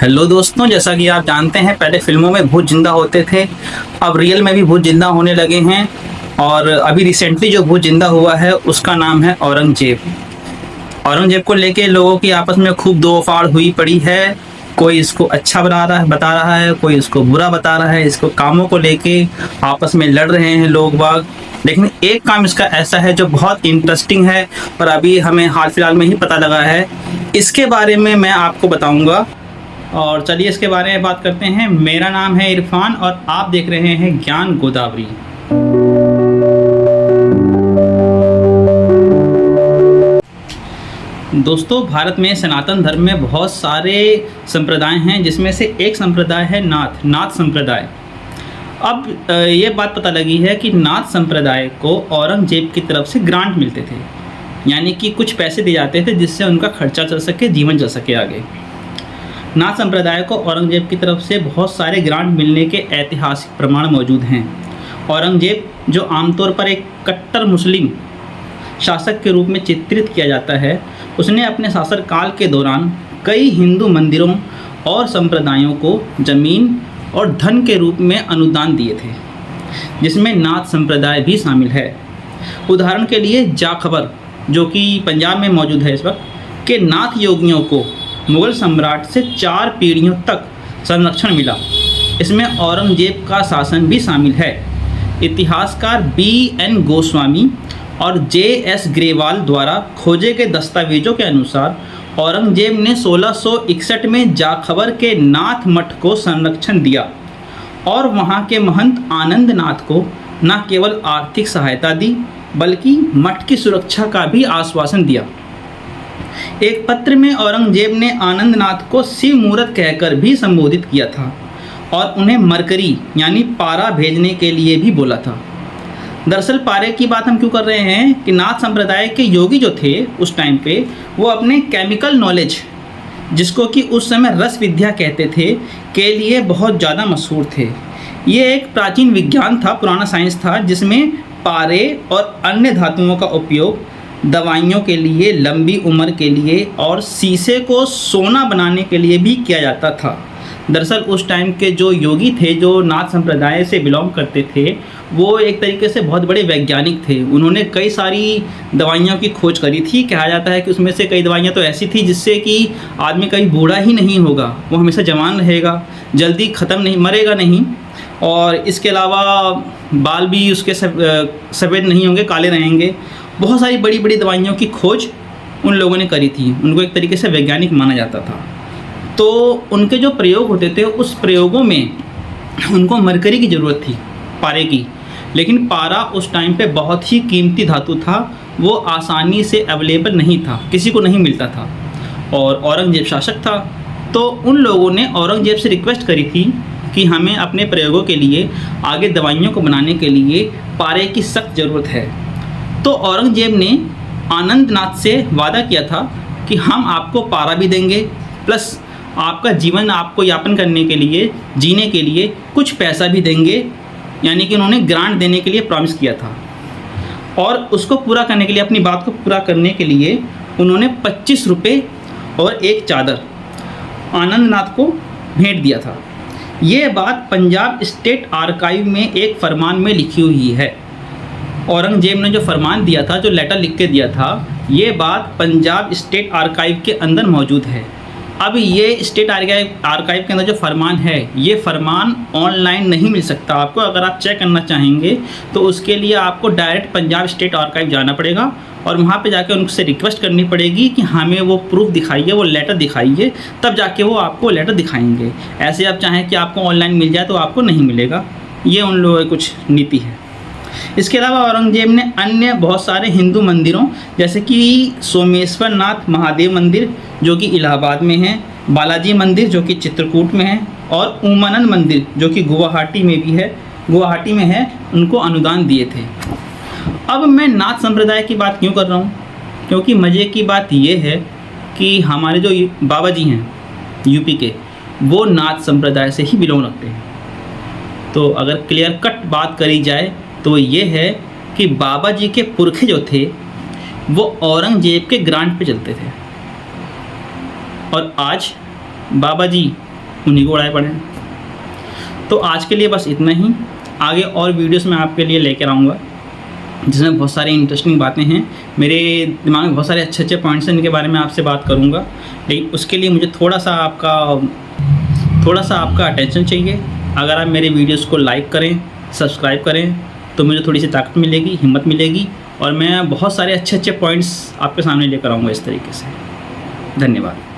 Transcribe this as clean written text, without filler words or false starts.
Hello दोस्तों, जैसा कि आप जानते हैं पहले फिल्मों में भूत जिंदा होते थे। अब रियल में भी भूत जिंदा होने लगे हैं। और अभी रिसेंटली जो भूत जिंदा हुआ है उसका नाम है औरंगजेब। औरंगजेब को लेके लोगों की आपस में खूब दो फाड़ हुई पड़ी है। कोई इसको अच्छा बता रहा है, कोई इसको बुरा बता रहा है। इसको कामों को लेके आपस में लड़ रहे हैं लोग बाग। लेकिन एक काम इसका ऐसा है जो बहुत इंटरेस्टिंग है और अभी हमें हाल फिलहाल में ही पता लगा है। इसके बारे में मैं आपको बताऊंगा। और चलिए इसके बारे में बात करते हैं। मेरा नाम है इरफान और आप देख रहे हैं ज्ञान गोदावरी। दोस्तों, भारत में सनातन धर्म में बहुत सारे संप्रदाय हैं, जिसमें से एक संप्रदाय है नाथ संप्रदाय। अब ये बात पता लगी है कि नाथ संप्रदाय को औरंगजेब की तरफ से ग्रांट मिलते थे, यानी कि कुछ पैसे दिए जाते थे जिससे उनका खर्चा चल सके, जीवन चल सके आगे। नाथ संप्रदाय को औरंगजेब की तरफ से बहुत सारे ग्रांट मिलने के ऐतिहासिक प्रमाण मौजूद हैं। औरंगजेब, जो आमतौर पर एक कट्टर मुस्लिम शासक के रूप में चित्रित किया जाता है, उसने अपने शासनकाल के दौरान कई हिंदू मंदिरों और संप्रदायों को जमीन और धन के रूप में अनुदान दिए थे, जिसमें नाथ संप्रदाय भी शामिल है। उदाहरण के लिए जाखबर, जो कि पंजाब में मौजूद है इस वक्त, के नाथ योगियों को मुगल सम्राट से 4 पीढ़ियों तक संरक्षण मिला। इसमें औरंगजेब का शासन भी शामिल है। इतिहासकार BN गोस्वामी और JS ग्रेवाल द्वारा खोजे गए दस्तावेजों के अनुसार औरंगजेब ने 1661 में जाखबर के नाथ मठ को संरक्षण दिया और वहाँ के महंत आनंद नाथ को न केवल आर्थिक सहायता दी बल्कि मठ की सुरक्षा का भी आश्वासन दिया। एक पत्र में औरंगजेब ने आनंद नाथ को शिव मूर्त कहकर भी संबोधित किया था और उन्हें मरकरी यानी पारा भेजने के लिए भी बोला था। दरअसल पारे की बात हम क्यों कर रहे हैं कि नाथ संप्रदाय के योगी जो थे उस टाइम पे, वो अपने केमिकल नॉलेज, जिसको कि उस समय रस विद्या कहते थे, के लिए बहुत ज़्यादा मशहूर थे। ये एक प्राचीन विज्ञान था, पुराना साइंस था, जिसमें पारे और अन्य धातुओं का उपयोग दवाइयों के लिए, लंबी उम्र के लिए और शीशे को सोना बनाने के लिए भी किया जाता था। दरअसल उस टाइम के जो योगी थे, जो नाथ संप्रदाय से बिलोंग करते थे, वो एक तरीके से बहुत बड़े वैज्ञानिक थे। उन्होंने कई सारी दवाइयों की खोज करी थी। कहा जाता है कि उसमें से कई दवाइयाँ तो ऐसी थी जिससे कि आदमी कभी बूढ़ा ही नहीं होगा, वो हमेशा जवान रहेगा, जल्दी ख़त्म नहीं, मरेगा नहीं। और इसके अलावा बाल भी उसके सफ़ेद नहीं होंगे, काले रहेंगे। बहुत सारी बड़ी बड़ी दवाइयों की खोज उन लोगों ने करी थी। उनको एक तरीके से वैज्ञानिक माना जाता था। तो उनके जो प्रयोग होते थे, उस प्रयोगों में उनको मरकरी की ज़रूरत थी, पारे की। लेकिन पारा उस टाइम पे बहुत ही कीमती धातु था, वो आसानी से अवेलेबल नहीं था, किसी को नहीं मिलता था। और औरंगजेब शासक था, तो उन लोगों ने औरंगजेब से रिक्वेस्ट करी थी कि हमें अपने प्रयोगों के लिए, आगे दवाइयों को बनाने के लिए पारे की सख्त ज़रूरत है। तो औरंगजेब ने आनंद नाथ से वादा किया था कि हम आपको पारा भी देंगे, प्लस आपका जीवन आपको यापन करने के लिए, जीने के लिए कुछ पैसा भी देंगे। यानी कि उन्होंने ग्रांट देने के लिए प्रॉमिस किया था। और उसको पूरा करने के लिए, अपनी बात को पूरा करने के लिए, उन्होंने 25 रुपये और एक चादर आनंद नाथ को भेंट दिया था। ये बात पंजाब स्टेट आर्काइव में एक फरमान में लिखी हुई है। औरंगजेब ने जो फरमान दिया था, जो लेटर लिख के दिया था, ये बात पंजाब स्टेट आर्काइव के अंदर मौजूद है। अब ये स्टेट आर्काइव के अंदर जो फरमान है, ये फरमान ऑनलाइन नहीं मिल सकता आपको। अगर आप चेक करना चाहेंगे तो उसके लिए आपको डायरेक्ट पंजाब स्टेट आर्काइव जाना पड़ेगा और वहाँ पे जाके उनसे रिक्वेस्ट करनी पड़ेगी कि हमें वो प्रूफ दिखाइए, वो लेटर दिखाइए, तब जाके वो आपको लेटर दिखाएंगे। ऐसे आप चाहें कि आपको ऑनलाइन मिल जाए तो आपको नहीं मिलेगा। ये उन लोगों की कुछ नीति है। इसके अलावा औरंगजेब ने अन्य बहुत सारे हिंदू मंदिरों, जैसे कि सोमेश्वर नाथ महादेव मंदिर जो कि इलाहाबाद में है, बालाजी मंदिर जो कि चित्रकूट में है, और उमानंद मंदिर जो कि गुवाहाटी में है, उनको अनुदान दिए थे। अब मैं नाथ संप्रदाय की बात क्यों कर रहा हूँ? क्योंकि मज़े की बात ये है कि हमारे जो बाबा जी हैं यूपी के, वो नाथ संप्रदाय से ही बिलोंग रखते हैं। तो अगर क्लियर कट बात करी जाए तो ये है कि बाबा जी के पुरखे जो थे वो औरंगजेब के ग्रांट पे चलते थे। और आज बाबा जी उन्हीं को उड़ाए पड़े हैं। तो आज के लिए बस इतना ही। आगे और वीडियोस मैं आपके लिए लेकर आऊँगा जिसमें बहुत सारी इंटरेस्टिंग बातें हैं। मेरे दिमाग में बहुत सारे अच्छे अच्छे पॉइंट्स हैं, इनके बारे में आपसे बात करूँगा। लेकिन उसके लिए मुझे थोड़ा सा आपका अटेंशन चाहिए। अगर आप मेरे वीडियोस को लाइक करें, सब्सक्राइब करें तो मुझे थोड़ी सी ताकत मिलेगी, हिम्मत मिलेगी, और मैं बहुत सारे अच्छे अच्छे पॉइंट्स आपके सामने लेकर आऊँगा इस तरीके से। धन्यवाद।